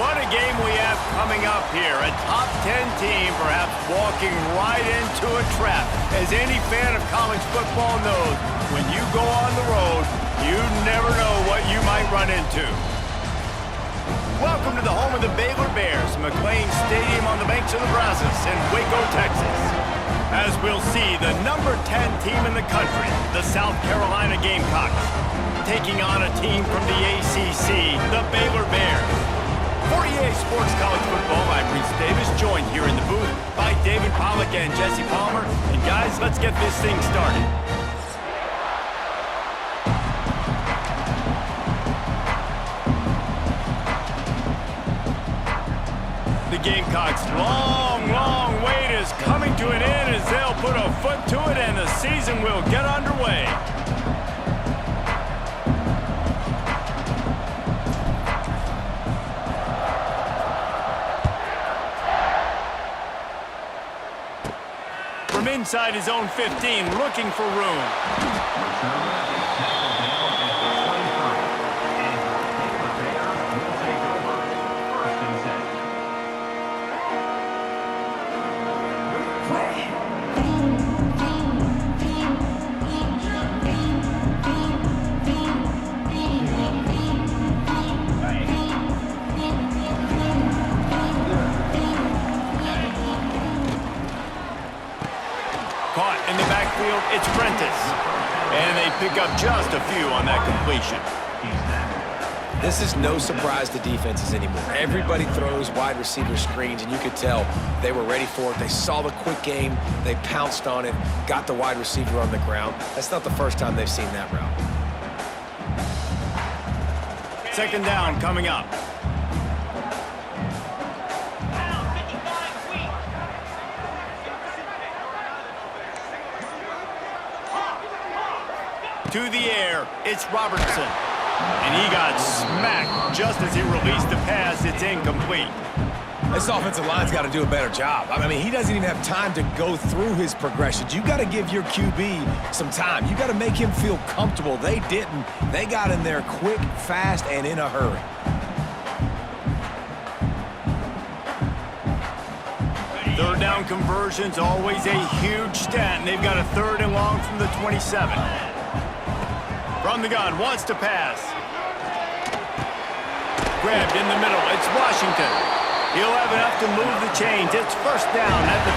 What a game we have coming up here. A top 10 team perhaps walking right into a trap. As any fan of college football knows, when you go on the road, you never know what you might run into. Welcome to the home of the Baylor Bears, McLean Stadium on the banks of the Brazos in Waco, Texas. As we'll see, the number 10 team in the country, the South Carolina Gamecocks, taking on a team from the ACC, the Baylor Bears. For EA Sports College Football, I'm Reese Davis, joined here in the booth by David Pollack and Jesse Palmer. And guys, let's get this thing started. The Gamecocks' long wait is coming to an end as they'll put a foot to it and the season will get underway. From inside his own 15, looking for room. Caught in the backfield, it's Prentice. And they pick up just a few on that completion. This is no surprise to defenses anymore. Everybody throws wide receiver screens, and you could tell they were ready for it. They saw the quick game, they pounced on it, got the wide receiver on the ground. That's not the first time they've seen that route. Second down coming up. To the air, it's Robertson. And he got smacked just as he released the pass. It's incomplete. This offensive line's got to do a better job. I mean, he doesn't even have time to go through his progressions. You got to give your QB some time. You got to make him feel comfortable. They didn't. They got in there quick, fast, and in a hurry. Third down conversion's always a huge stat, and they've got a third and long from the 27. From the gun, wants to pass. Grabbed in the middle, it's Washington. He'll have enough to move the chains. It's first down at the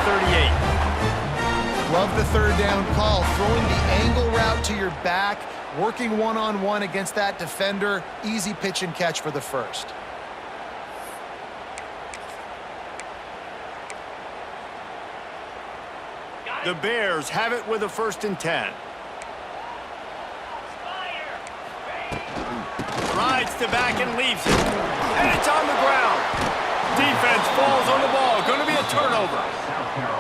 38. Love the third down call. Throwing the angle route to your back, working one-on-one against that defender. Easy pitch and catch for the first. The Bears have it with a 1st and 10. Rides to back and leaves it. And it's on the ground. Defense falls on the ball. Going to be a turnover.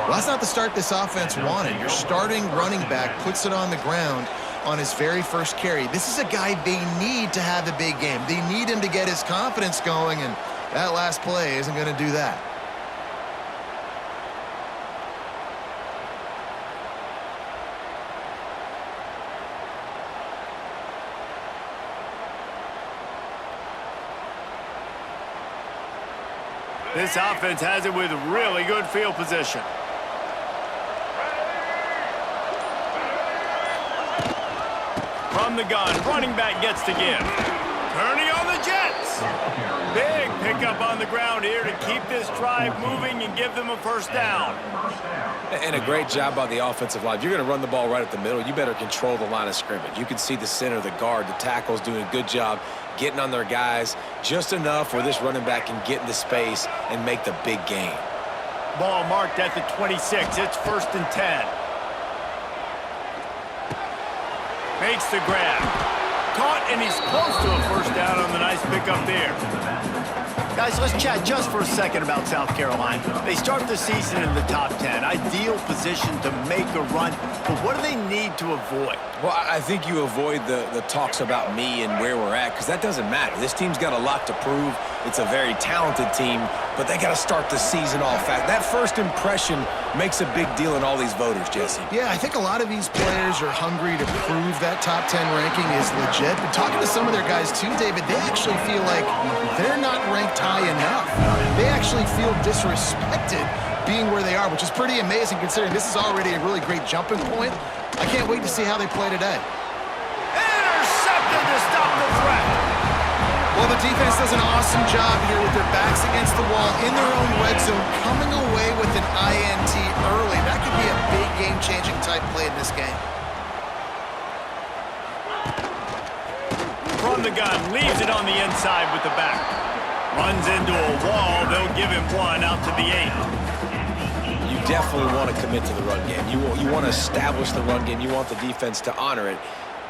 Well, that's not the start this offense wanted. Your starting running back puts it on the ground on his very first carry. This is a guy they need to have a big game. They need him to get his confidence going, and that last play isn't going to do that. This offense has it with really good field position. From the gun, running back gets to give. Turning on the Jets. Big pickup on the ground here to keep this drive moving and give them a first down. And a great job by the offensive line. If you're going to run the ball right at the middle, you better control the line of scrimmage. You can see the center, the guard, the tackles doing a good job getting on their guys just enough where this running back can get into space and make the big gain. Ball marked at the 26. It's 1st and 10. Makes the grab. Caught, and he's close to a first down on the nice pickup there. Guys, let's chat just for a second about South Carolina. They start the season in the top 10. Ideal position to make a run. But what do they need to avoid? Well, I think you avoid the talks about me and where we're at, because that doesn't matter. This team's got a lot to prove. It's a very talented team, but they got to start the season off fast. That first impression makes a big deal in all these voters, Jesse. Yeah, I think a lot of these players are hungry to prove that top 10 ranking is legit. But talking to some of their guys too, David, they actually feel like they're not ranked high enough. They actually feel disrespected being where they are, which is pretty amazing considering this is already a really great jumping point. I can't wait to see how they play today. Intercepted to stop the threat. Well, the defense does an awesome job here with their backs against the wall in their own red zone, coming away with an INT early. That could be a big game-changing type play in this game. From the gun, leaves it on the inside with the back. Runs into a wall. They'll give him one out to the 8. You definitely want to commit to the run game. You want to establish the run game. You want the defense to honor it.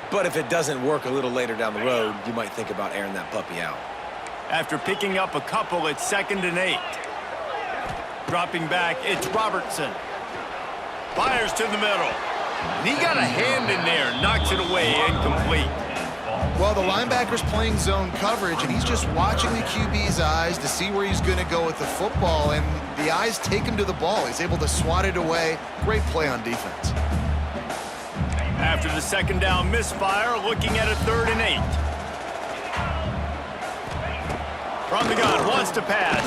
But if it doesn't work a little later down the road, you might think about airing that puppy out. After picking up a couple, it's 2nd and 8. Dropping back, it's Robertson. Fires to the middle. He got a hand in there, knocks it away, incomplete. Well, the linebacker's playing zone coverage, and he's just watching the QB's eyes to see where he's going to go with the football, and the eyes take him to the ball. He's able to swat it away. Great play on defense. After the 2nd down misfire, looking at a 3rd and 8. From the gun, wants to pass.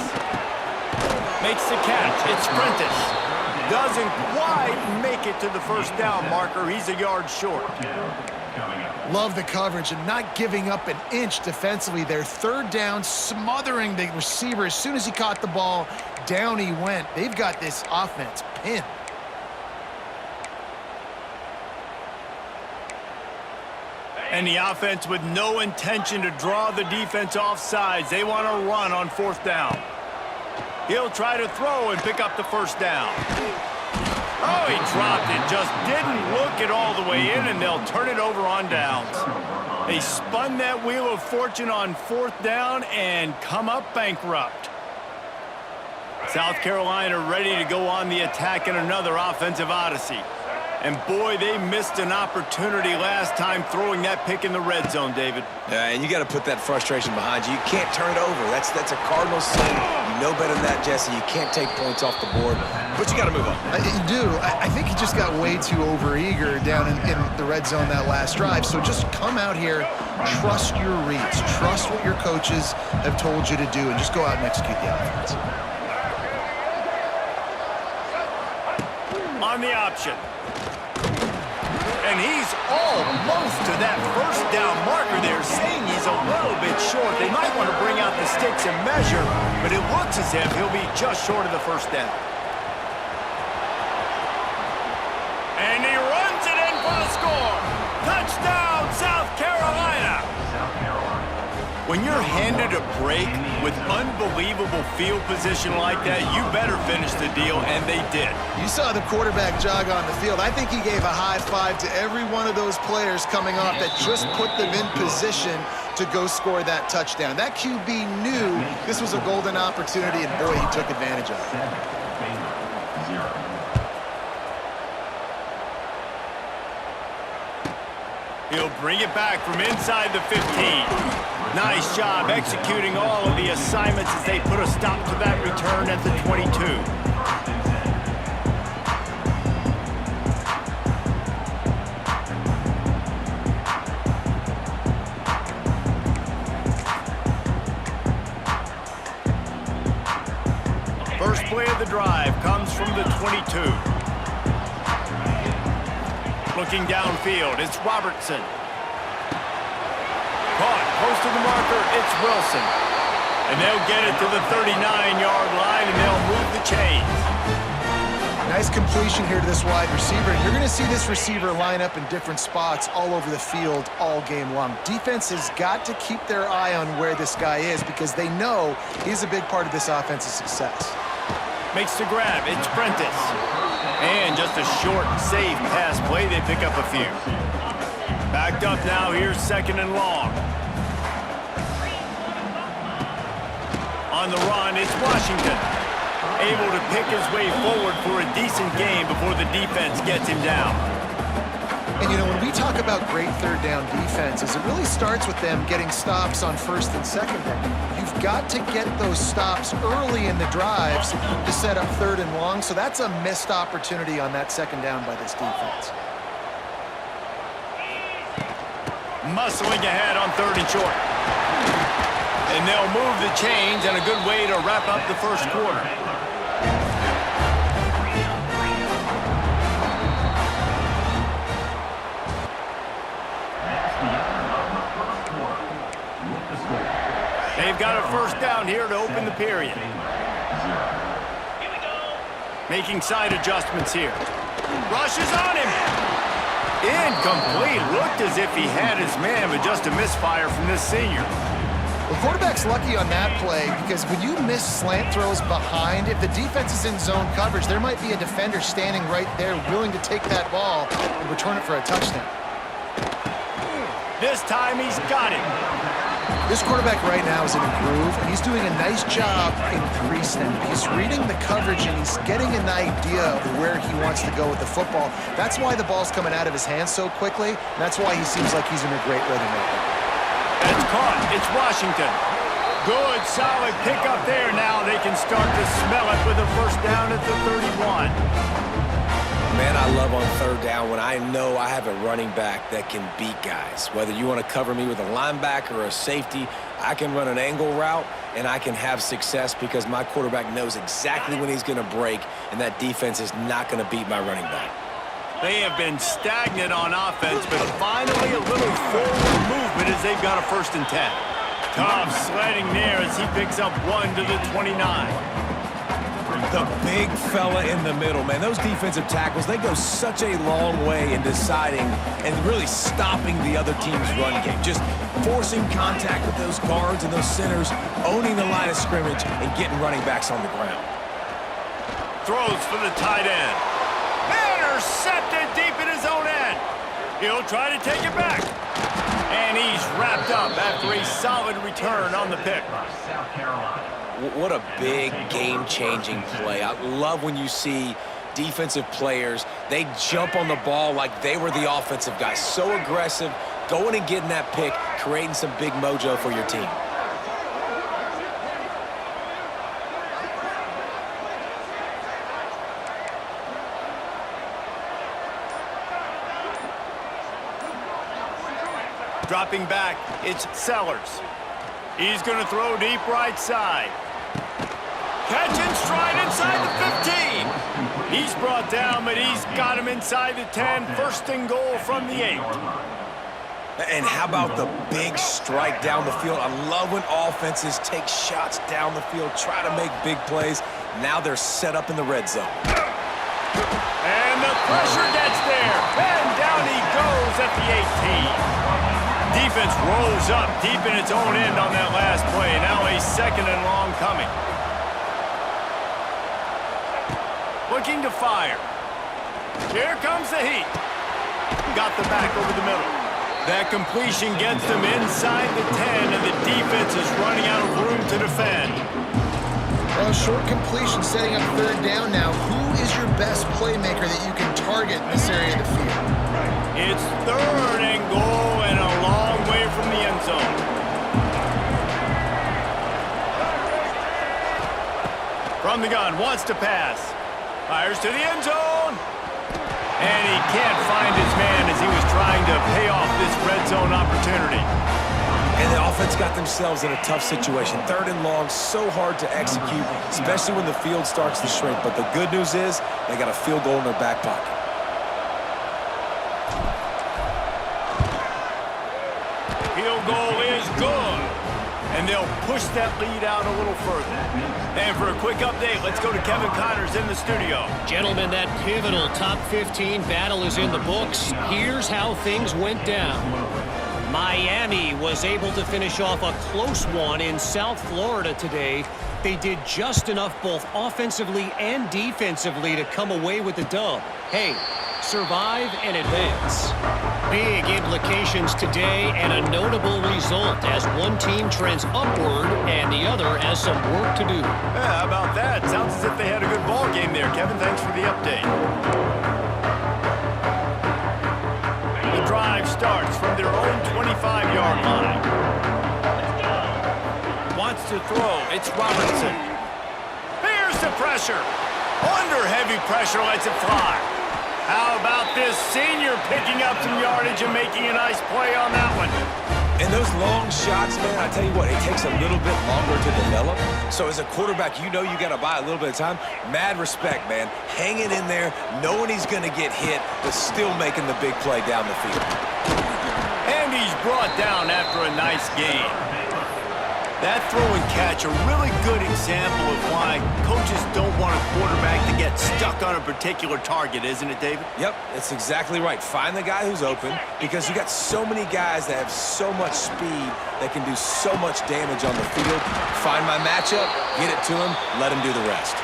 Makes the catch. It's Prentice. Doesn't quite make it to the 1st down marker. He's a yard short. Love the coverage and not giving up an inch defensively. Their 3rd down, smothering the receiver. As soon as he caught the ball, down he went. They've got this offense pinned. And the offense with no intention to draw the defense off sides. They want to run on 4th down. He'll try to throw and pick up the 1st down. Oh, he dropped it. Just didn't look it all the way in, and they'll turn it over on downs. They spun that wheel of fortune on 4th down and come up bankrupt. South Carolina ready to go on the attack in another offensive odyssey. And boy, they missed an opportunity last time throwing that pick in the red zone, David. Yeah, and you got to put that frustration behind you. You can't turn it over. That's a Cardinals sin. You know better than that, Jesse. You can't take points off the board, but you got to move on. You do. I think he just got way too overeager down in the red zone that last drive. So just come out here, trust your reads, trust what your coaches have told you to do, and just go out and execute the offense. On the option. And he's almost to that 1st down marker there, saying he's a little bit short. They might want to bring out the sticks and measure, but it looks as if he'll be just short of the 1st down. And he runs it in for the score. Touchdown, South Carolina. When you're handed a break with unbelievable field position like that, you better finish the deal, and they did. You saw the quarterback jog on the field. I think he gave a high five to every one of those players coming off that just put them in position to go score that touchdown. That QB knew this was a golden opportunity, and boy, he took advantage of it. He'll bring it back from inside the 15. Nice job executing all of the assignments as they put a stop to that return at the 22. First play of the drive comes from the 22. Looking downfield, it's Robertson. Caught, close to the marker, it's Wilson. And they'll get it to the 39-yard line, and they'll move the chains. Nice completion here to this wide receiver. And you're going to see this receiver line up in different spots all over the field all game long. Defense has got to keep their eye on where this guy is because they know he's a big part of this offense's success. Makes the grab, it's Prentice. And just a short, safe pass play, they pick up a few. Backed up now, here's 2nd and long. On the run, it's Washington. Able to pick his way forward for a decent game before the defense gets him down. And, you know, when we talk about great third down defenses, it really starts with them getting stops on first and second down. You've got to get those stops early in the drives to set up third and long, so that's a missed opportunity on that second down by this defense. Muscling ahead on third and short. And they'll move the chains, and a good way to wrap up the first quarter. They've got a first down here to open the period. Making side adjustments here. Rushes on him. Incomplete. Looked as if he had his man, but just a misfire from this senior. The quarterback's lucky on that play because when you miss slant throws behind, if the defense is in zone coverage, there might be a defender standing right there willing to take that ball and return it for a touchdown. This time he's got it. This quarterback right now is in a groove, and he's doing a nice job in pre-snap. He's reading the coverage, and he's getting an idea of where he wants to go with the football. That's why the ball's coming out of his hands so quickly, and that's why he seems like he's in a great rhythm right now. That's caught. It's Washington. Good, solid pickup there. Now they can start to smell it with a first down at the 31. Man, I love on third down when I know I have a running back that can beat guys. Whether you want to cover me with a linebacker or a safety, I can run an angle route, and I can have success because my quarterback knows exactly when he's going to break, and that defense is not going to beat my running back. They have been stagnant on offense, but finally a little forward movement as they've got a first and 10. Tough sledding there as he picks up 1 to the 29. The big fella in the middle, man. Those defensive tackles, they go such a long way in deciding and really stopping the other team's run game. Just forcing contact with those guards and those centers, owning the line of scrimmage, and getting running backs on the ground. Throws for the tight end. Intercepted deep in his own end. He'll try to take it back. And he's wrapped up after a solid return on the pick. South Carolina. What a big game-changing play. I love when you see defensive players, they jump on the ball like they were the offensive guys. So aggressive, going and getting that pick, creating some big mojo for your team. Dropping back, it's Sellers. He's going to throw deep right side. Catch and stride inside the 15. He's brought down, but he's got him inside the 10. First and goal from the 8. And how about the big strike down the field? I love when offenses take shots down the field, try to make big plays. Now they're set up in the red zone. And the pressure gets there. And down he goes at the 18. Defense rolls up deep in its own end on that last play. Now a second and long coming. Looking to fire. Here comes the heat. Got the back over the middle. That completion gets them inside the 10, and the defense is running out of room to defend. Well, short completion setting up third down now. Who is your best playmaker that you can target in this area of the field? It's third and goal and a long way from the end zone. From the gun, wants to pass. Fires to the end zone. And he can't find his man as he was trying to pay off this red zone opportunity. And the offense got themselves in a tough situation. Third and long, so hard to execute, especially when the field starts to shrink. But the good news is they got a field goal in their back pocket. Field goal is good. And they'll push that lead out a little further. And for a quick update, let's go to Kevin Connors in the studio. Gentlemen, that pivotal top 15 battle is in the books. Here's how things went down. Miami was able to finish off a close one in South Florida today. They did just enough both offensively and defensively to come away with the dub. Hey, survive and advance. Big implications today and a notable result as one team trends upward and the other has some work to do. Yeah, how about that? Sounds as if they had a good ball game there. Kevin, thanks for the update. drive starts from their own 25-yard line. Wants to throw. It's Robertson. Here's the pressure. Under heavy pressure, lets it fly. How about this senior picking up some yardage and making a nice play on that one? And those long shots, man, I tell you what, it takes a little bit longer to develop. So as a quarterback, you know you got to buy a little bit of time. Mad respect, man. Hanging in there, knowing he's going to get hit, but still making the big play down the field. And he's brought down after a nice gain. That throw and catch, a really good example of why coaches don't want a quarterback to get stuck on a particular target, isn't it, David? Yep, that's exactly right. Find the guy who's open, because you got so many guys that have so much speed that can do so much damage on the field. Find my matchup, get it to him, let him do the rest.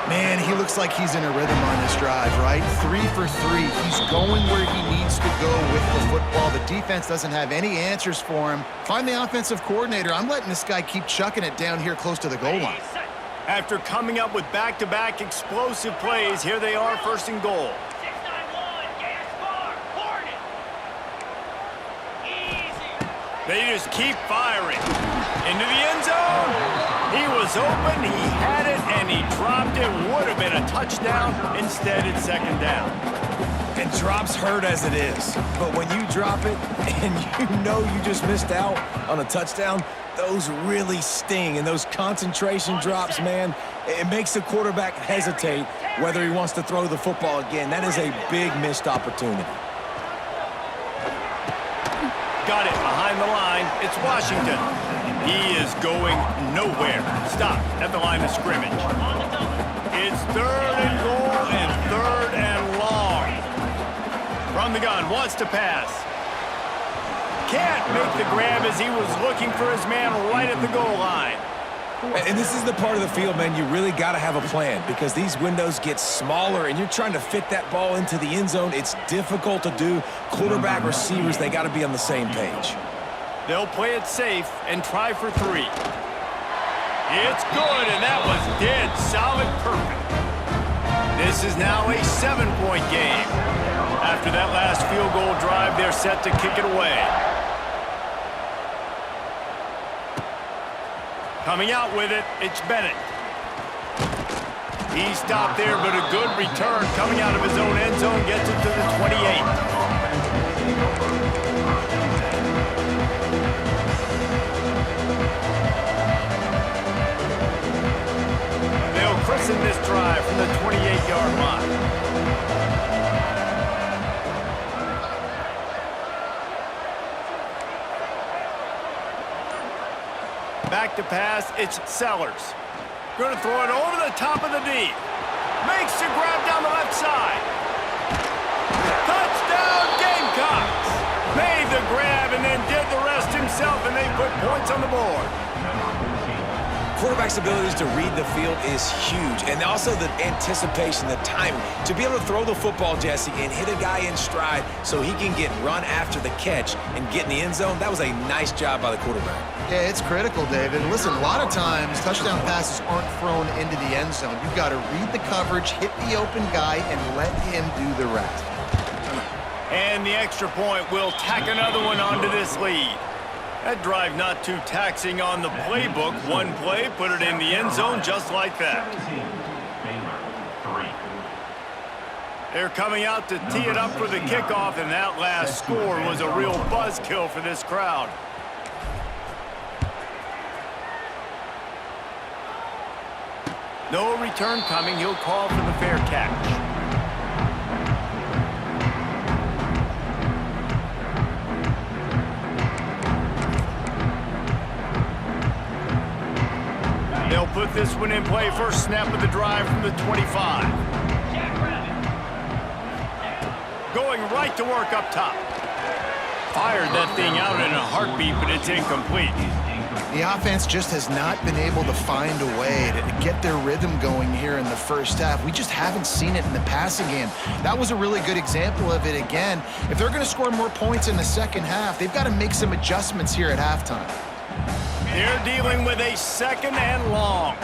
Man, he looks like he's in a rhythm on this drive, right? 3 for 3. He's going where he needs to go with the football. The defense doesn't have any answers for him. Find the offensive coordinator. I'm letting this guy keep chucking it down here close to the goal line. After coming up with back-to-back explosive plays, here they are, first and goal. They just keep firing. Into the end zone. He was open, he had it, and he dropped it. Would have been a touchdown. Instead, it's second down. And drops hurt as it is. But when you drop it and you know you just missed out on a touchdown, those really sting. And those concentration drops, man, it makes the quarterback hesitate whether he wants to throw the football again. That is a big missed opportunity. Got it behind the line. It's Washington. He is going nowhere. Stop at the line of scrimmage. It's third and goal and third and long. From the gun, wants to pass. Can't make the grab as he was looking for his man right at the goal line. And this is the part of the field, man, you really got to have a plan, because these windows get smaller and you're trying to fit that ball into the end zone. It's difficult to do. Quarterback, receivers, they got to be on the same page. They'll play it safe and try for 3. It's good, and that was dead solid perfect. This is now a 7-point game. After that last field goal drive, they're set to kick it away. Coming out with it, it's Bennett. He stopped there, but a good return coming out of his own end zone, gets it to the 28. They'll christen this drive from the 28-yard line. Back to pass, it's Sellers. Going to throw it over the top of the D. Makes the grab down the left side. Touchdown, Gamecocks! Made the grab and then did the rest himself, and they put points on the board. Quarterback's abilities to read the field is huge, and also the anticipation, the timing. To be able to throw the football, Jesse, and hit a guy in stride so he can get run after the catch and get in the end zone, that was a nice job by the quarterback. Yeah, it's critical, David. Listen, a lot of times touchdown passes aren't thrown into the end zone. You've got to read the coverage, hit the open guy, and let him do the rest. And the extra point will tack another one onto this lead. That drive not too taxing on the playbook. One play, put it in the end zone just like that. They're coming out to tee it up for the kickoff, and that last score was a real buzzkill for this crowd. No return coming. He'll call for the fair catch. They'll put this one in play. First snap of the drive from the 25. Going right to work up top. Fired that thing out in a heartbeat, but it's incomplete. The offense just has not been able to find a way to get their rhythm going here in the first half. We just haven't seen it in the passing game. That was a really good example of it again. If they're going to score more points in the second half, they've got to make some adjustments here at halftime. They're dealing with a second and long.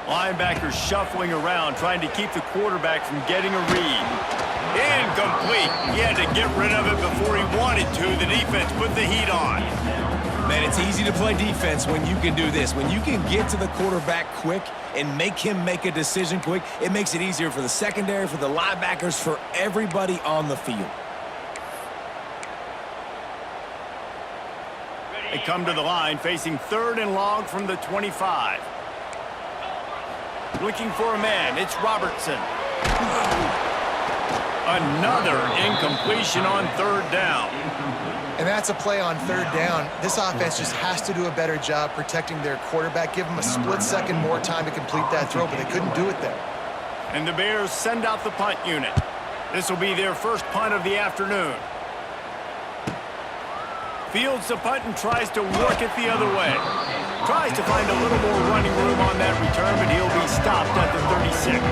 Linebackers shuffling around, trying to keep the quarterback from getting a read. In incomplete. He had to get rid of it before he wanted to. The defense put the heat on. Man, it's easy to play defense when you can do this. When you can get to the quarterback quick and make him make a decision quick, it makes it easier for the secondary, for the linebackers, for everybody on the field. They come to the line facing 3rd and long from the 25. Looking for a man. It's Robertson. Another incompletion on 3rd down. And that's a play on 3rd down. This offense just has to do a better job protecting their quarterback. Give them a split second more time to complete that throw, but they couldn't do it there. And the Bears send out the punt unit. This will be their first punt of the afternoon. Fields the punt and tries to work it the other way. Tries to find a little more running room on that return, but he'll be stopped at the 36.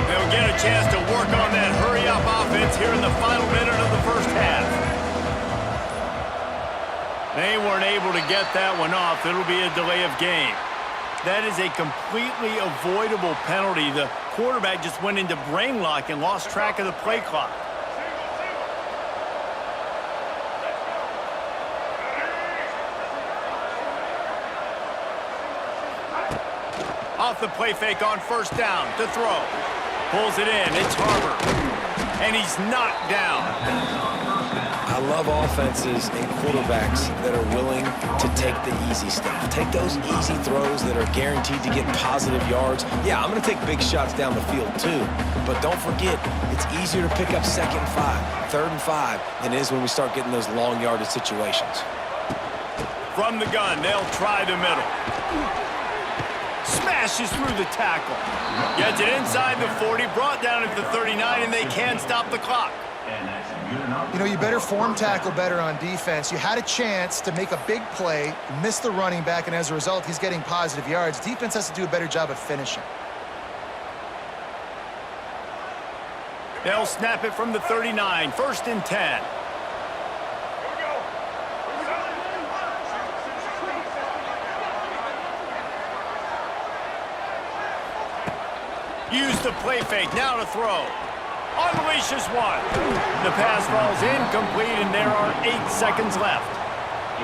They'll get a chance to work on that hurry-up offense here in the final minute of the first half. They weren't able to get that one off. It'll be a delay of game. That is a completely avoidable penalty. The quarterback just went into brain lock and lost track of the play clock. Off the play fake on 1st down to throw. Pulls it in. It's Harbor. And he's knocked down. I love offenses and quarterbacks that are willing to take the easy stuff. Take those easy throws that are guaranteed to get positive yards. Yeah, I'm going to take big shots down the field too. But don't forget, it's easier to pick up 2nd and 5, 3rd and 5 than it is when we start getting those long yardage situations. From the gun, they'll try the middle. Smashes through the tackle. Gets it inside the 40, brought down at the 39, and they can't stop the clock. You know, you better form tackle better on defense. You had a chance to make a big play, miss the running back, and as a result, he's getting positive yards. Defense has to do a better job of finishing. They'll snap it from the 39, 1st and 10. Use the play fake, now to throw. Unleashes one. The pass falls incomplete, and there are 8 seconds left.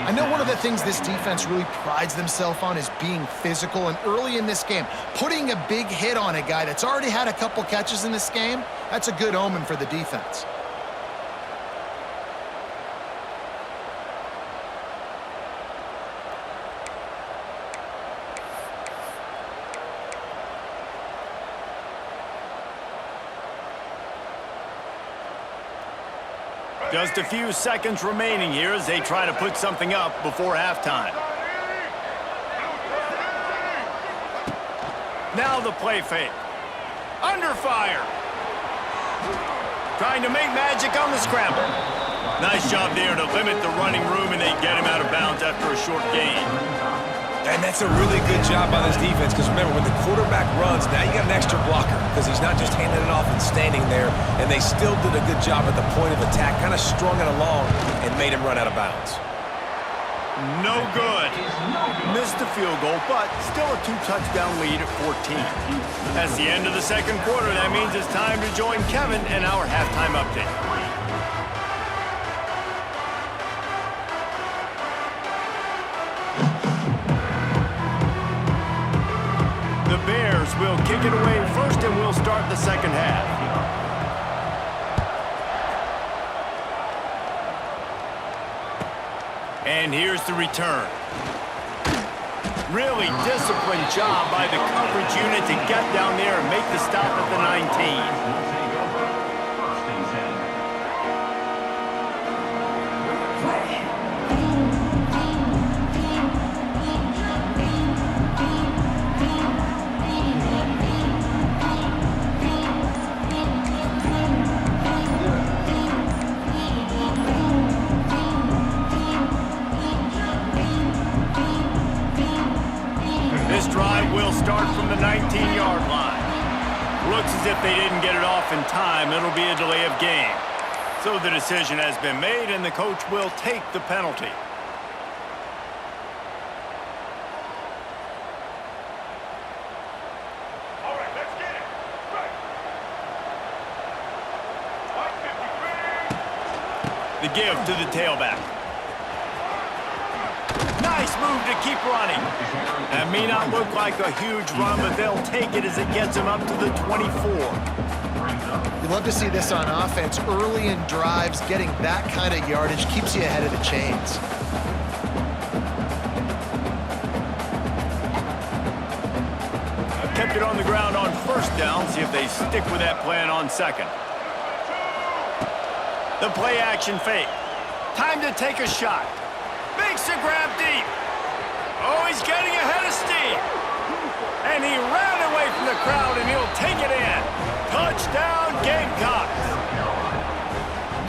I know one of the things this defense really prides themselves on is being physical, and early in this game, putting a big hit on a guy that's already had a couple catches in this game, that's a good omen for the defense. Just a few seconds remaining here as they try to put something up before halftime. Now the play fake. Under fire. Trying to make magic on the scramble. Nice job there to limit the running room, and they get him out of bounds after a short gain. And that's a really good job by this defense, because remember, when the quarterback runs, now you got an extra blocker, because he's not just handing it off and standing there, and they still did a good job at the point of attack, kind of strung it along and made him run out of bounds. No good. Missed the field goal, but still a 2-touchdown lead at 14. That's the end of the second quarter. That means it's time to join Kevin in our halftime update. The Bears will kick it away first, and we'll start the second half. And here's the return. Really disciplined job by the coverage unit to get down there and make the stop at the 19. This drive will start from the 19-yard line. looks as if they didn't get it off in time. It'll be a delay of game. So the decision has been made, and the coach will take the penalty. All right, let's get it. Right. The give to the tailback. Nice move to keep running. That may not look like a huge run, but they'll take it as it gets them up to the 24. You love to see this on offense. Early in drives, getting that kind of yardage keeps you ahead of the chains. Kept it on the ground on first down. See if they stick with that plan on second. The play action fake. Time to take a shot. Makes a grab deep. Oh, he's getting ahead of steam. And he ran away from the crowd, and he'll take it in. Touchdown, Gamecocks.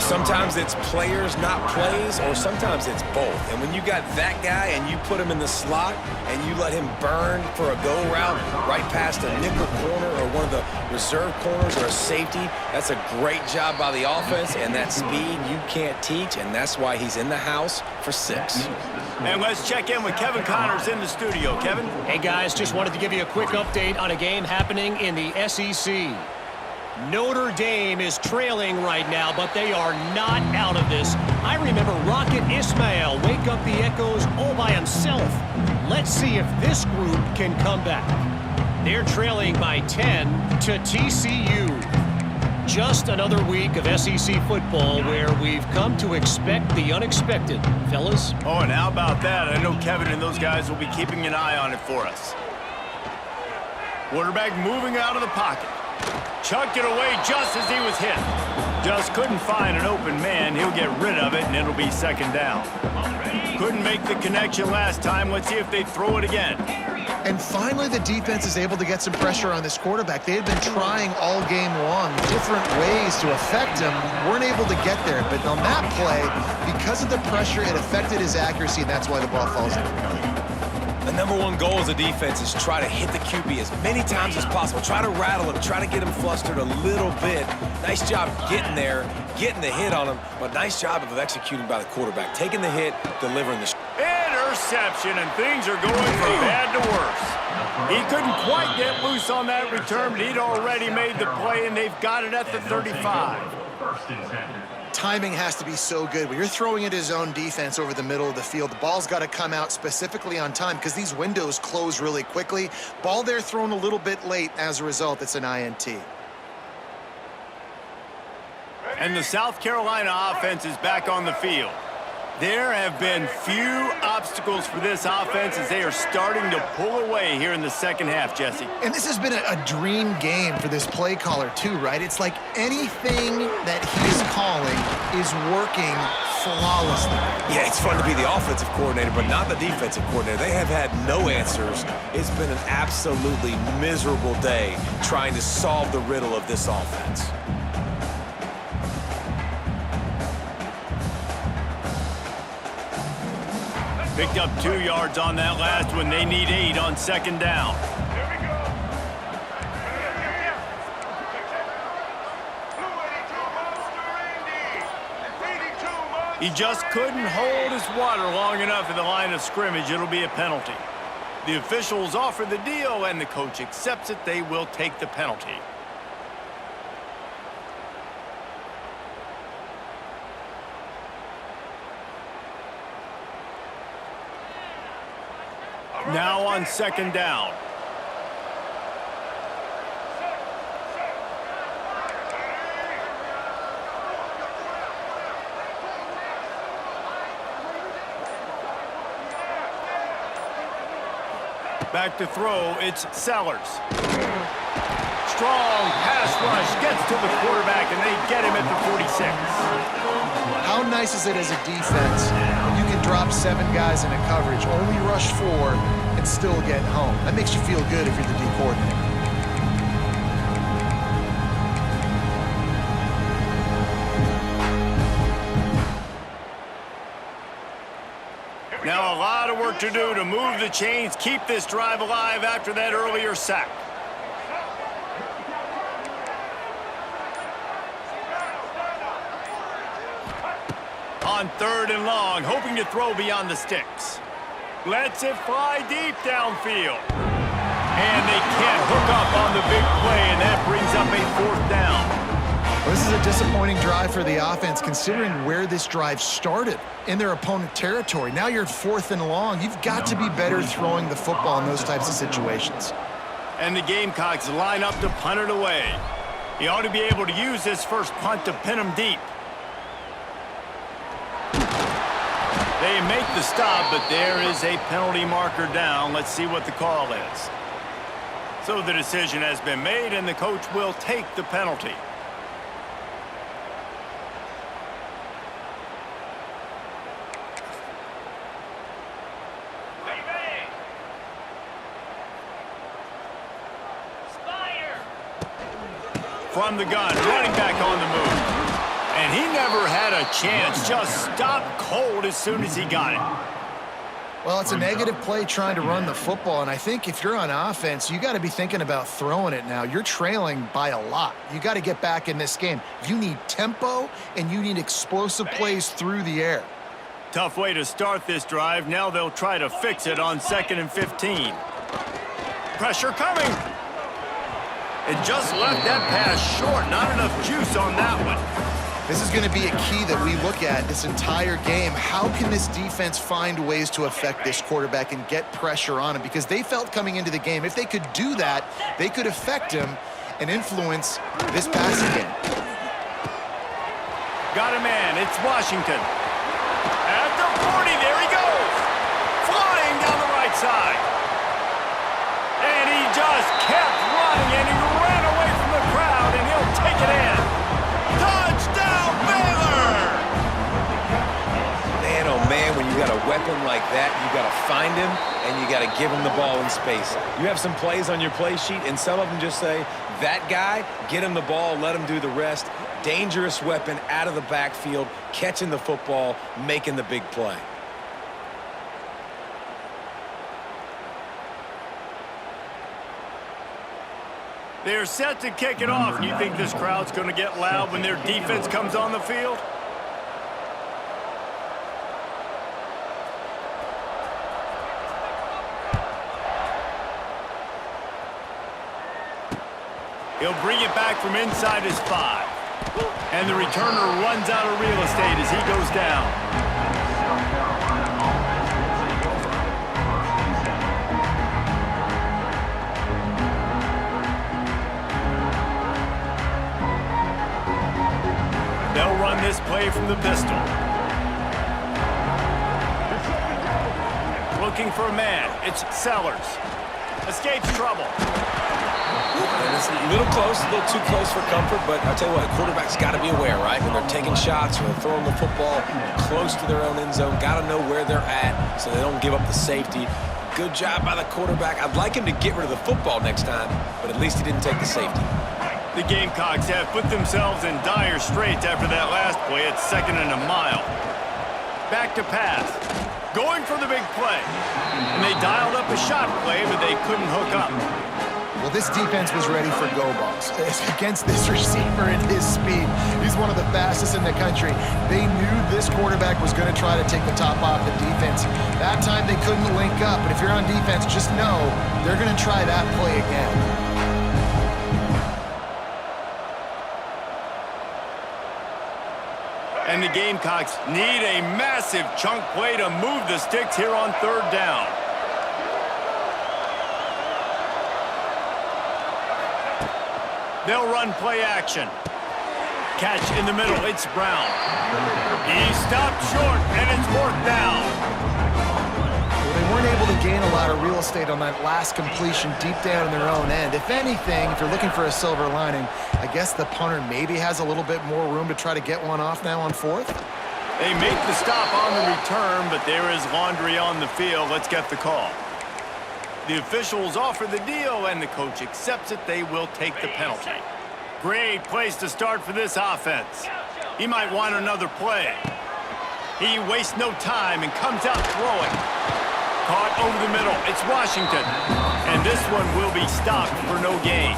Sometimes it's players, not plays, or sometimes it's both. And when you got that guy and you put him in the slot and you let him burn for a go route right past a nickel corner or one of the reserve corners or a safety, that's a great job by the offense, and that speed you can't teach, and that's why he's in the house for 6. And let's check in with Kevin Connors in the studio. Kevin? Hey, guys, just wanted to give you a quick update on a game happening in the SEC. Notre Dame is trailing right now, but they are not out of this. I remember Rocket Ismail wake up the echoes all by himself. Let's see if this group can come back. They're trailing by 10 to TCU. Just another week of SEC football where we've come to expect the unexpected, fellas. Oh, and how about that? I know Kevin and those guys will be keeping an eye on it for us. Quarterback moving out of the pocket. Chucked it away just as he was hit. Just couldn't find an open man. He'll get rid of it, and it'll be second down. Couldn't make the connection last time. Let's see if they throw it again. And finally, the defense is able to get some pressure on this quarterback. They had been trying all game long different ways to affect him. Weren't able to get there. But on that play, because of the pressure, it affected his accuracy, and that's why the ball falls in. The number one goal as a defense is try to hit the QB as many times as possible. Try to rattle him, try to get him flustered a little bit. Nice job getting there, getting the hit on him, but nice job of executing by the quarterback. Taking the hit, delivering the interception, and things are going from bad to worse. He couldn't quite get loose on that return, but he'd already made the play, and they've got it at the 35. Timing has to be so good. When you're throwing at his own defense over the middle of the field, the ball's got to come out specifically on time because these windows close really quickly. Ball there thrown a little bit late. As a result, it's an INT. And the South Carolina offense is back on the field. There have been few obstacles for this offense as they are starting to pull away here in the second half, Jesse. And this has been a dream game for this play caller too, right? It's like anything that he's calling is working flawlessly. Yeah, it's fun to be the offensive coordinator, but not the defensive coordinator. They have had no answers. It's been an absolutely miserable day trying to solve the riddle of this offense. Picked up 2 yards on that last one. They need 8 on second down. Here we go. He just couldn't hold his water long enough in the line of scrimmage. It'll be a penalty. The officials offer the deal, and the coach accepts it. They will take the penalty. Now on second down. Back to throw, it's Sellers. Strong pass rush, gets to the quarterback, and they get him at the 46. How nice is it as a defense when you can drop 7 guys into coverage, only rush 4, and still get home? That makes you feel good if you're the D coordinator. Now a lot of work to do to move the chains, keep this drive alive after that earlier sack. on 3rd and long, hoping to throw beyond the sticks. Lets it fly deep downfield. And they can't hook up on the big play, and that brings up a 4th down. Well, this is a disappointing drive for the offense, considering where this drive started, in their opponent territory. Now you're at 4th and long. You've got to be better throwing the football in those types of situations. And the Gamecocks line up to punt it away. He ought to be able to use this first punt to pin them deep. They make the stop, but there is a penalty marker down. Let's see what the call is. So the decision has been made, and the coach will take the penalty. From the gun, running back on the move. And he never had a chance, just stopped cold as soon as he got it. Well, it's a negative play trying to run the football, and I think if you're on offense, you got to be thinking about throwing it now. You're trailing by a lot. You got to get back in this game. You need tempo, and you need explosive plays through the air. Tough way to start this drive. Now they'll try to fix it on 2nd and 15. Pressure coming. It just left that pass short. Not enough juice on that one. This is going to be a key that we look at this entire game. How can this defense find ways to affect this quarterback and get pressure on him? Because they felt coming into the game, if they could do that, they could affect him and influence this passing game. Got a man. It's Washington. At the 40, there he goes. Flying down the right side. And he just kept running, and he ran away from the crowd, and he'll take it in. Touchdown, Baylor! Man, oh man, when you got a weapon like that, you got to find him, and you got to give him the ball in space. You have some plays on your play sheet, and some of them just say, that guy, get him the ball, let him do the rest. Dangerous weapon out of the backfield, catching the football, making the big play. They're set to kick it off. You think this crowd's going to get loud when their defense comes on the field? He'll bring it back from inside his 5. And the returner runs out of real estate as he goes down. They'll run this play from the pistol. Looking for a man. It's Sellers. Escapes trouble. And it's a little close, a little too close for comfort, but I'll tell you what, quarterback's got to be aware, right? When they're taking shots, when they're throwing the football close to their own end zone, got to know where they're at so they don't give up the safety. Good job by the quarterback. I'd like him to get rid of the football next time, but at least he didn't take the safety. The Gamecocks have put themselves in dire straits after that last play. It's 2nd and a mile. Back to pass. Going for the big play. And they dialed up a shot play, but they couldn't hook up. Well, this defense was ready for go balls. Against this receiver and his speed, he's one of the fastest in the country. They knew this quarterback was going to try to take the top off the defense. That time they couldn't link up, but if you're on defense, just know they're going to try that play again. And the Gamecocks need a massive chunk play to move the sticks here on 3rd down. They'll run play action. Catch in the middle, it's Brown. He stopped short, and it's 4th down. Well, they weren't able to gain a lot of real estate on that last completion deep down in their own end. If anything, if you're looking for a silver lining, I guess the punter maybe has a little bit more room to try to get one off now on 4th. They make the stop on the return, but there is laundry on the field. Let's get the call. The officials offer the deal, and the coach accepts it. They will take the penalty. Great place to start for this offense. He might want another play. He wastes no time and comes out throwing. Caught over the middle. It's Washington. And this one will be stopped for no gain.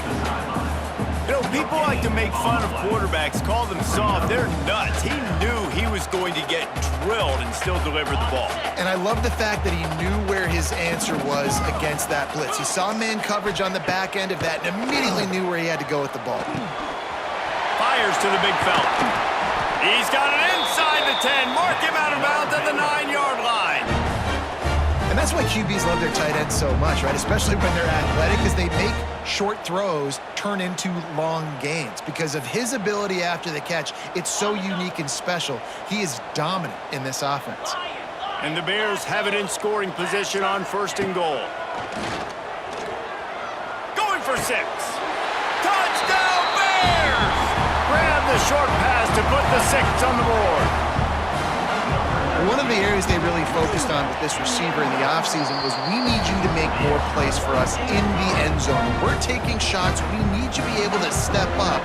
He'll People like to make fun of quarterbacks, call them soft. They're nuts. He knew he was going to get drilled and still deliver the ball. And I love the fact that he knew where his answer was against that blitz. He saw man coverage on the back end of that and immediately knew where he had to go with the ball. Fires to the big fella. He's got it inside the 10. Mark him out of bounds at the 9-yard line. And that's why QBs love their tight ends so much, right? Especially when they're athletic, because they make short throws turn into long gains. Because of his ability after the catch, it's so unique and special. He is dominant in this offense. And the Bears have it in scoring position on 1st and goal. Going for 6. Touchdown, Bears! Grab the short pass to put the 6 on the board. One of the areas they really focused on with this receiver in the offseason was we need you to make more plays for us in the end zone. When we're taking shots, we need you to be able to step up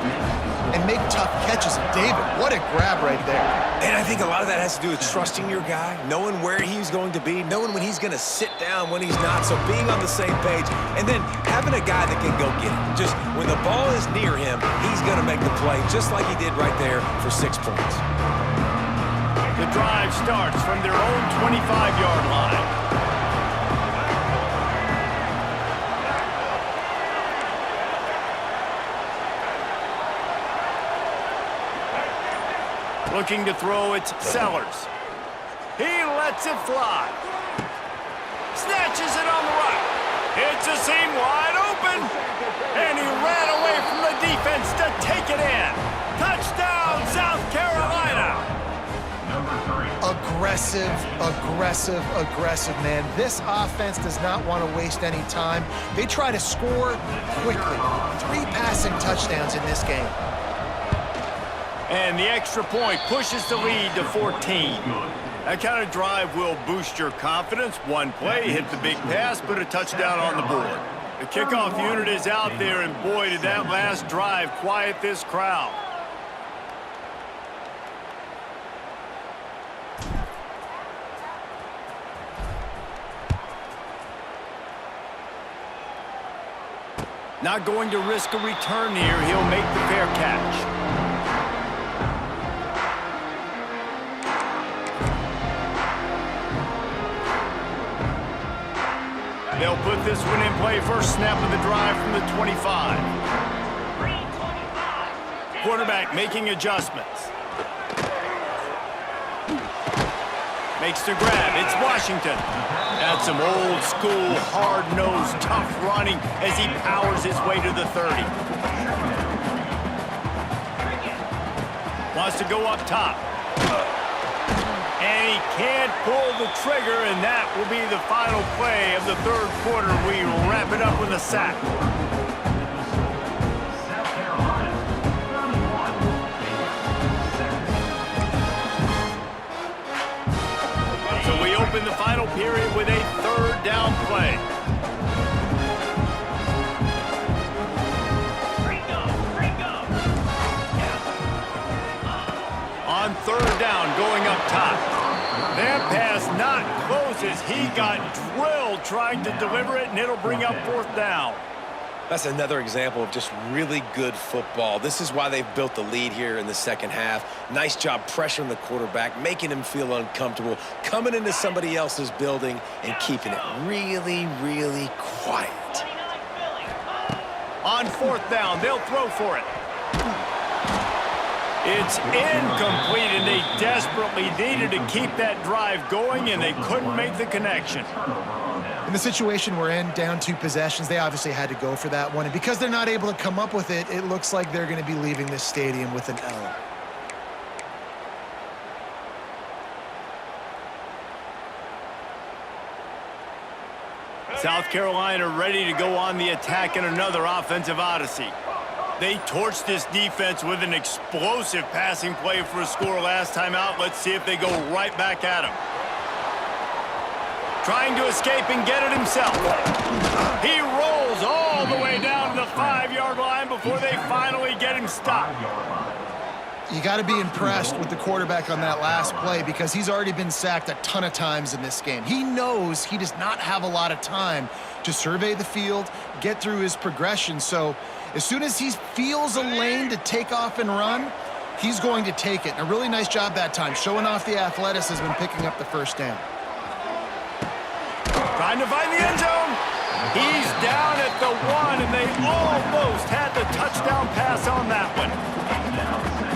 and make tough catches. And David, what a grab right there. And I think a lot of that has to do with trusting your guy, knowing where he's going to be, knowing when he's going to sit down, when he's not, so being on the same page, and then having a guy that can go get it. Just when the ball is near him, he's going to make the play, just like he did right there for 6 points. The drive starts from their own 25-yard line. Looking to throw, it's Sellers. He lets it fly. Snatches it on the right. It's a seam wide open. And he ran away from the defense to take it in. Touchdown, South Carolina. Aggressive, aggressive, aggressive, man. This offense does not want to waste any time. They try to score quickly. 3 passing touchdowns in this game. And the extra point pushes the lead to 14. That kind of drive will boost your confidence. One play, hit the big pass, put a touchdown on the board. The kickoff unit is out there, and boy, did that last drive quiet this crowd. Not going to risk a return here. He'll make the fair catch. They'll put this one in play. First snap of the drive from the 25. Quarterback making adjustments. Makes the grab. It's Washington. That's some old school, hard-nosed, tough running as he powers his way to the 30. Wants to go up top. And he can't pull the trigger, and that will be the final play of the 3rd quarter. We wrap it up with a sack. So we open the final period with a 3rd down play. On 3rd down, going up top. That pass not close as he got drilled trying to deliver it, and it'll bring up 4th down. That's another example of just really good football. This is why they've built the lead here in the 2nd half. Nice job pressuring the quarterback, making him feel uncomfortable, coming into somebody else's building and keeping it really, really quiet. On 4th down, they'll throw for it. It's incomplete, and they desperately needed to keep that drive going, and they couldn't make the connection. In the situation we're in, down 2 possessions, they obviously had to go for that one. And because they're not able to come up with it, it looks like they're going to be leaving this stadium with an L. South Carolina ready to go on the attack in another offensive odyssey. They torched this defense with an explosive passing play for a score last time out. Let's see if they go right back at him. Trying to escape and get it himself. He rolls all the way down to the 5-yard line before they finally get him stopped. You got to be impressed with the quarterback on that last play because he's already been sacked a ton of times in this game. He knows he does not have a lot of time to survey the field, get through his progression. So as soon as he feels a lane to take off and run, he's going to take it. And a really nice job that time, showing off the athleticism and picking up the first down. Trying to find the end zone. He's down at the 1, and they almost had the touchdown pass on that one.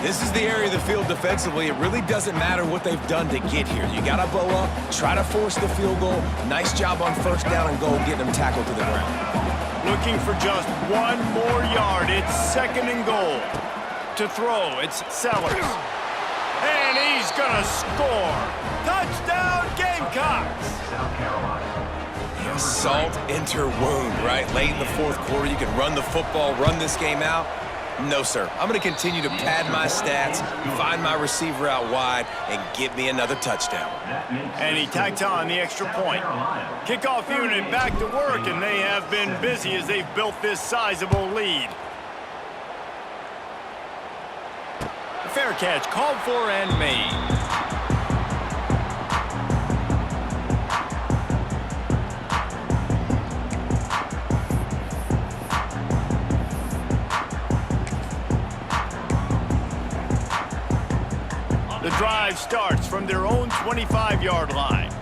This is the area of the field defensively. It really doesn't matter what they've done to get here. You got to bow up, try to force the field goal. Nice job on first down and goal, getting them tackled to the ground. Looking for just 1 more yard. It's 2nd and goal. To throw, it's Sellers. And he's going to score. Touchdown, Gamecocks! Salt enter wound, right? Late in the 4th quarter, you can run the football, run this game out. No, sir. I'm going to continue to pad my stats, find my receiver out wide, and get me another touchdown. And he tacks on the extra point. Kickoff unit back to work, and they have been busy as they've built this sizable lead. Fair catch called for and made. The drive starts from their own 25-yard line.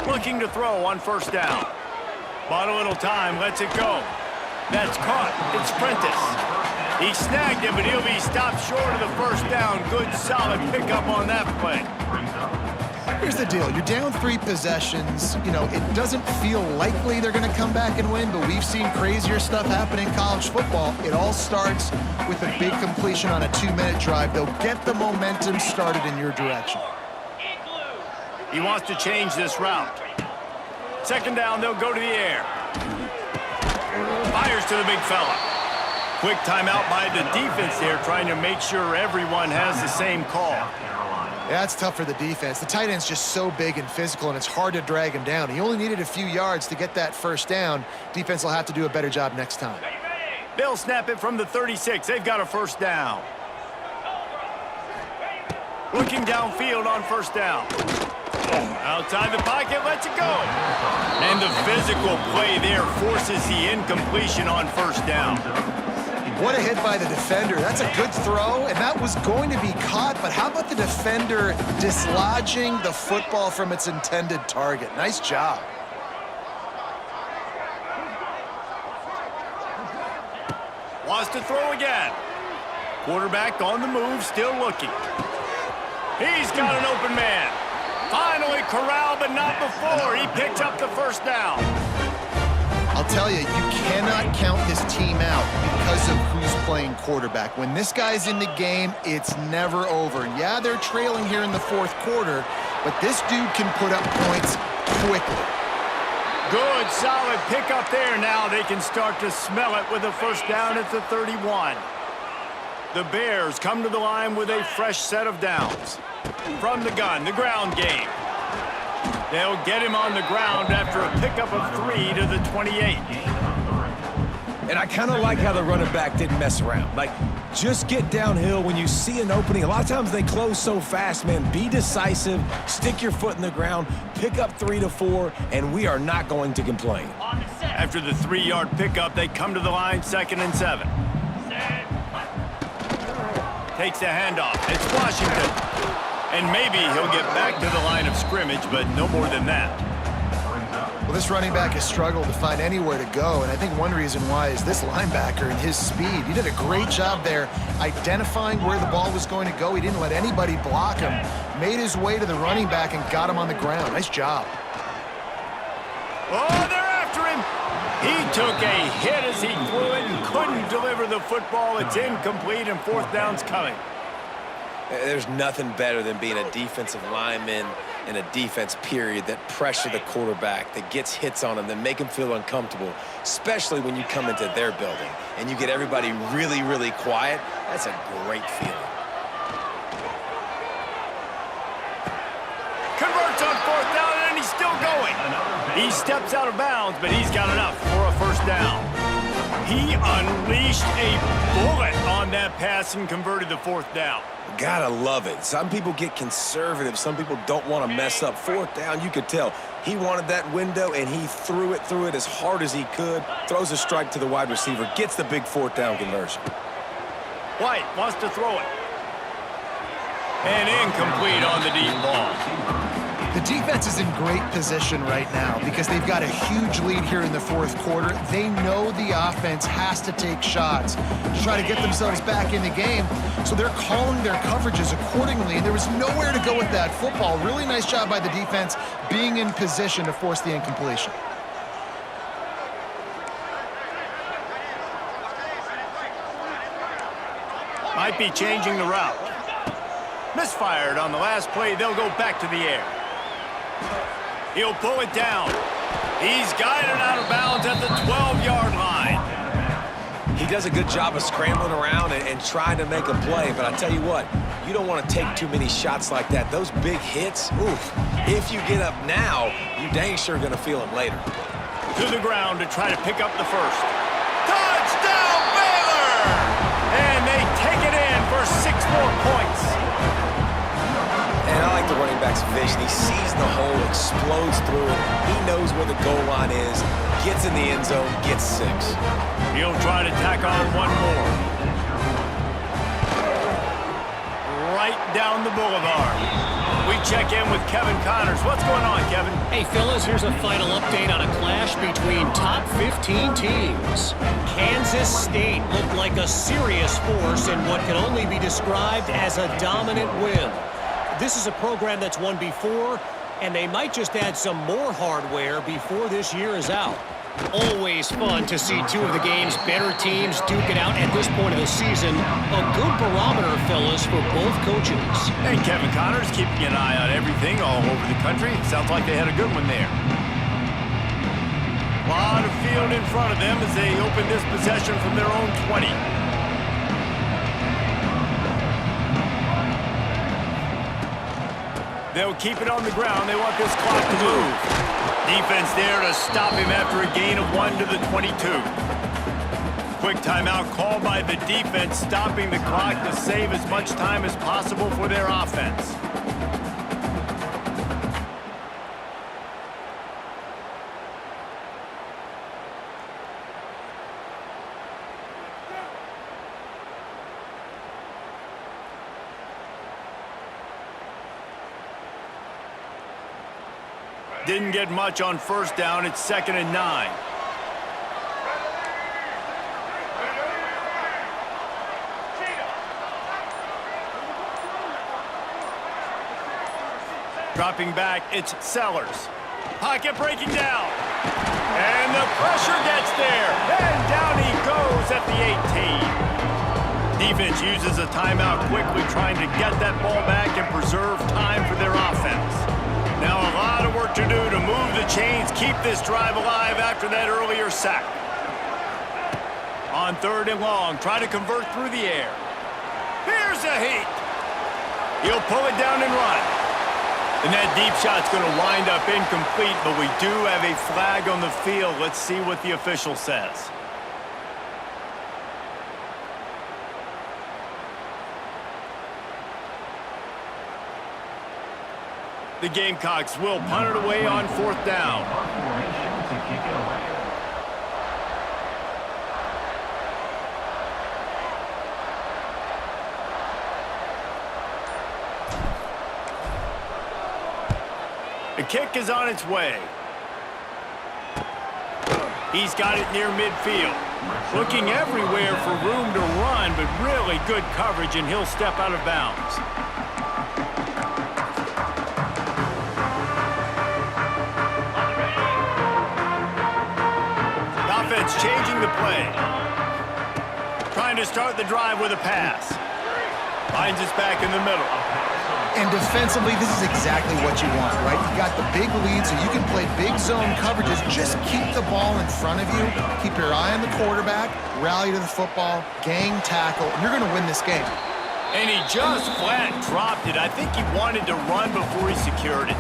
Looking to throw on first down. Bought a little time, lets it go. That's caught. It's Prentice. He snagged it, but he'll be stopped short of the first down. Good, solid pickup on that play. Here's the deal. You're down 3 possessions. You know, it doesn't feel likely they're going to come back and win, but we've seen crazier stuff happen in college football. It all starts with a big completion on a 2-minute drive. They'll get the momentum started in your direction. He wants to change this route. 2nd down, they'll go to the air. Fires to the big fella. Quick timeout by the defense there, trying to make sure everyone has the same call. Yeah, it's tough for the defense. The tight end's just so big and physical, and it's hard to drag him down. He only needed a few yards to get that first down. Defense will have to do a better job next time. They'll snap it from the 36. They've got a first down. Looking downfield on first down. Outside the pocket, lets it go. And the physical play there forces the incompletion on first down. What a hit by the defender. That's a good throw, and that was going to be caught, but how about the defender dislodging the football from its intended target? Nice job. Wants to throw again. Quarterback on the move, still looking. He's got an open man. Finally corralled, but not before. He picks up the first down. I'll tell you, you cannot count this team out because of who's playing quarterback. When this guy's in the game, it's never over. Yeah, they're trailing here in the 4th quarter, but this dude can put up points quickly. Good, solid pickup there. Now they can start to smell it with a first down at the 31. The Bears come to the line with a fresh set of downs. From the gun, the ground game. They'll get him on the ground after a pickup of 3 to the 28. And I kind of like how the running back didn't mess around. Like, just get downhill when you see an opening. A lot of times they close so fast, man. Be decisive, stick your foot in the ground, pick up 3 to 4, and we are not going to complain. After the 3-yard pickup, they come to the line 2nd and 7. Takes the handoff. It's Washington. And maybe he'll get back to the line of scrimmage, but no more than that. Well, this running back has struggled to find anywhere to go, and I think one reason why is this linebacker and his speed. He did a great job there identifying where the ball was going to go. He didn't let anybody block him. Made his way to the running back and got him on the ground. Nice job. Oh, they're after him. He took a hit as he threw it and couldn't deliver the football. It's incomplete, and 4th down's coming. There's nothing better than being a defensive lineman in a defense period that pressure the quarterback, that gets hits on him, that make him feel uncomfortable, especially when you come into their building and you get everybody really, really quiet. That's a great feeling. Converts on 4th down, and he's still going. He steps out of bounds, but he's got enough for a first down. He unleashed a bullet on that pass and converted the fourth down. Gotta love it. Some people get conservative. Some people don't want to mess up. Fourth down, you could tell. He wanted that window, and he threw it as hard as he could. Throws a strike to the wide receiver. Gets the big fourth down conversion. White wants to throw it. And incomplete on the deep ball. The defense is in great position right now because they've got a huge lead here in the fourth quarter. They know the offense has to take shots to try to get themselves back in the game, so they're calling their coverages accordingly, and there was nowhere to go with that football. Really nice job by the defense being in position to force the incompletion. Might be changing the route. Misfired on the last play. They'll go back to the air. He'll pull it down. He's guided out of bounds at the 12-yard line. He does a good job of scrambling around and trying to make a play, but I tell you what, you don't want to take too many shots like that. Those big hits, oof. If you get up now, you dang sure going to feel them later. To the ground to try to pick up the first. Touchdown, Baylor! And they take it in for 6 more points. And I like the running back's vision. He sees the hole, explodes through it. He knows where the goal line is, gets in the end zone, gets 6. He'll try to tack on one more. Right down the boulevard. We check in with Kevin Connors. What's going on, Kevin? Hey, fellas, here's a final update on a clash between top 15 teams. Kansas State looked like a serious force in what can only be described as a dominant win. This is a program that's won before, and they might just add some more hardware before this year is out. Always fun to see two of the game's better teams duke it out at this point of the season. A good barometer, fellas, for both coaches. And Kevin Connors keeping an eye on everything all over the country. Sounds like they had a good one there. A lot of field in front of them as they open this possession from their own 20. They'll keep it on the ground. They want this clock to move. Defense there to stop him after a gain of 1 to the 22. Quick timeout called by the defense, stopping the clock to save as much time as possible for their offense. Didn't get much on first down. It's 2nd and 9. Dropping back, it's Sellers. Pocket breaking down. And the pressure gets there. And down he goes at the 18. Defense uses a timeout quickly, trying to get that ball back and preserve time for their offense. Now a lot of work to do to move the chains, keep this drive alive after that earlier sack. On 3rd and long, try to convert through the air. Here's a heat. He'll pull it down and run. And that deep shot's going to wind up incomplete, but we do have a flag on the field. Let's see what the official says. The Gamecocks will punt it away on 4th down. The kick is on its way. He's got it near midfield. Looking everywhere for room to run, but really good coverage, and he'll step out of bounds. Offense changing the play. Trying to start the drive with a pass. Finds us back in the middle. And defensively, this is exactly what you want, right? You got the big lead, so you can play big zone coverages. Just keep the ball in front of you. Keep your eye on the quarterback. Rally to the football. Gang tackle. And you're going to win this game. And he just flat dropped it. I think he wanted to run before he secured it.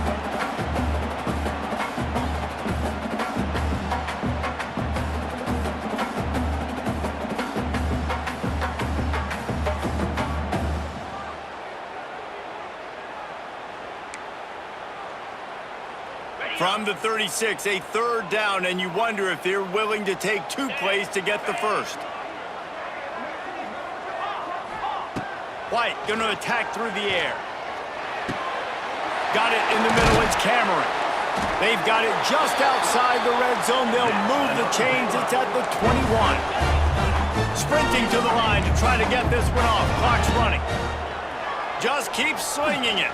From the 36, a third down, and you wonder if they're willing to take 2 plays to get the first. White going to attack through the air. Got it in the middle. It's Cameron. They've got it just outside the red zone. They'll move the chains. It's at the 21. Sprinting to the line to try to get this one off. Clock's running. Just keep slinging it.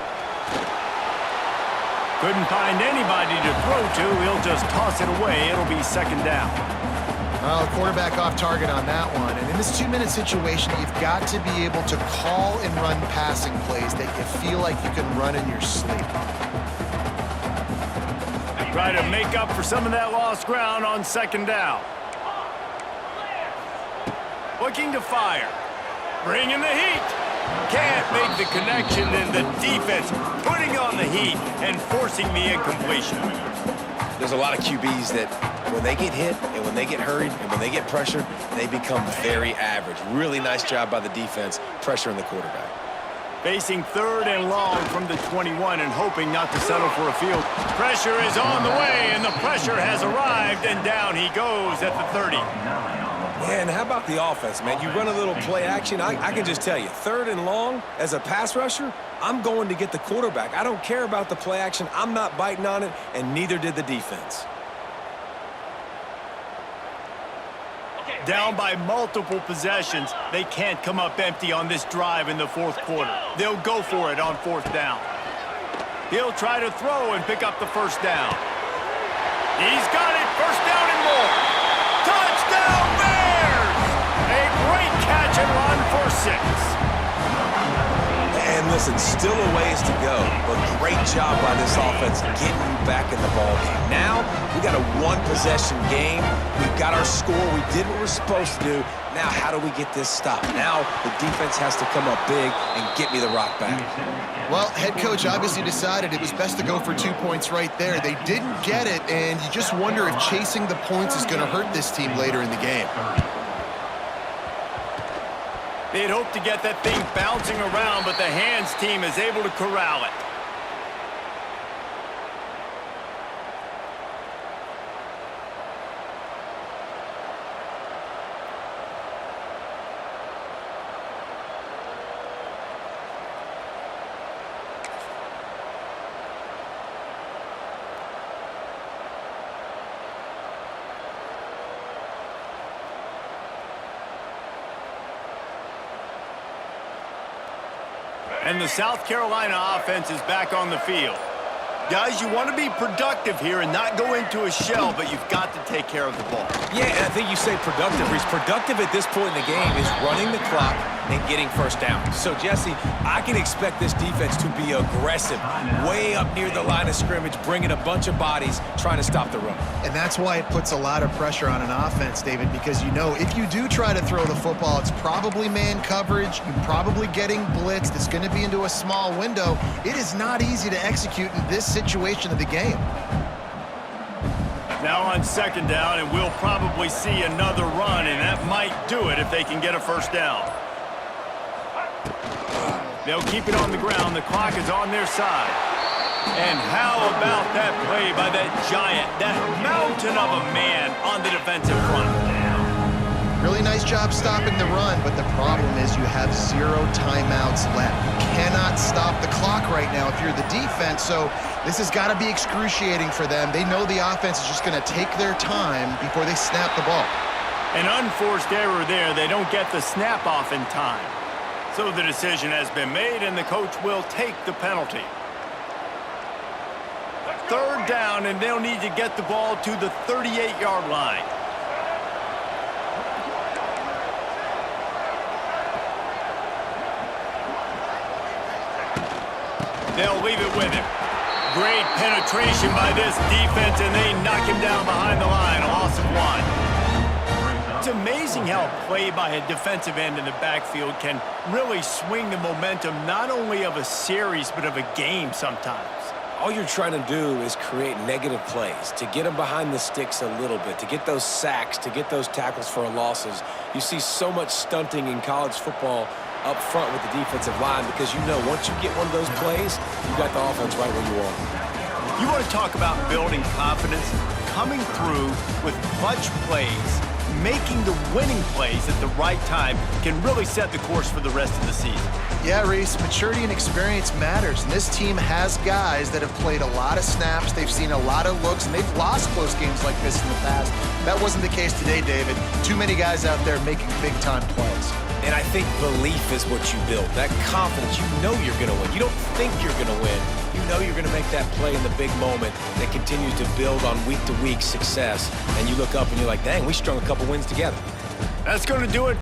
Couldn't find anybody to throw to. He'll just toss it away. It'll be second down. Well, quarterback off target on that one. And in this 2-minute situation, you've got to be able to call and run passing plays that you feel like you can run in your sleep. Try to make up for some of that lost ground on second down. Looking to fire. Bringing the heat. Can't make the connection, and the defense putting on the heat and forcing the incompletion. There's a lot of QBs that when they get hit and when they get hurried and when they get pressured, they become very average. Really nice job by the defense pressuring the quarterback. Facing third and long from the 21 and hoping not to settle for a field. Pressure is on the way, and the pressure has arrived, and down he goes at the 30. And how about the offense, man? You run a little play action. I can just tell you, third and long, as a pass rusher, I'm going to get the quarterback. I don't care about the play action. I'm not biting on it, and neither did the defense. Down by multiple possessions, they can't come up empty on this drive in the fourth quarter. They'll go for it on fourth down. He'll try to throw and pick up the first down. He's got it, first down and more. Touchdown Bears! A great catch and run for 6. And listen, still a ways to go, but great job by this offense getting you back in the ballgame. Now, we got a one-possession game. We've got our score. We did what we're supposed to do. Now, how do we get this stopped? Now, the defense has to come up big and get me the rock back. Well, head coach obviously decided it was best to go for 2 points right there. They didn't get it, and you just wonder if chasing the points is going to hurt this team later in the game. They'd hoped to get that thing bouncing around, but the hands team is able to corral it. And the South Carolina offense is back on the field. Guys, you want to be productive here and not go into a shell, but you've got to take care of the ball. Yeah, and I think you say productive. He's productive at this point in the game is running the clock and getting first down. So, Jesse, I can expect this defense to be aggressive, way up near the line of scrimmage, bringing a bunch of bodies, trying to stop the run. And that's why it puts a lot of pressure on an offense, David, because you know if you do try to throw the football, it's probably man coverage. You're probably getting blitzed. It's going to be into a small window. It is not easy to execute in this situation of the game. Now on second down, and we'll probably see another run, and that might do it if they can get a first down. They'll keep it on the ground. The clock is on their side. And how about that play by that giant, that mountain of a man on the defensive front? Really nice job stopping the run, but the problem is you have 0 timeouts left. You cannot stop the clock right now if you're the defense, so this has got to be excruciating for them. They know the offense is just going to take their time before they snap the ball. An unforced error there. They don't get the snap off in time. So the decision has been made, and the coach will take the penalty. Third down, and they'll need to get the ball to the 38-yard line. They'll leave it with him. Great penetration by this defense, and they knock him down behind the line. A loss of 1. It's amazing how a play by a defensive end in the backfield can really swing the momentum not only of a series but of a game sometimes. All you're trying to do is create negative plays, to get them behind the sticks a little bit, to get those sacks, to get those tackles for losses. You see so much stunting in college football up front with the defensive line because you know once you get one of those plays, you got the offense right where you are. You want to talk about building confidence? Coming through with clutch plays, making the winning plays at the right time can really set the course for the rest of the season. Yeah, Reese, maturity and experience matters, and this team has guys that have played a lot of snaps, they've seen a lot of looks, and they've lost close games like this in the past. That wasn't the case today, David. Too many guys out there making big-time plays. And I think belief is what you build. That confidence, you know you're going to win. You don't think you're going to win. You know you're going to make that play in the big moment that continues to build on week-to-week success. And you look up and you're like, dang, we strung a couple wins together. That's going to do it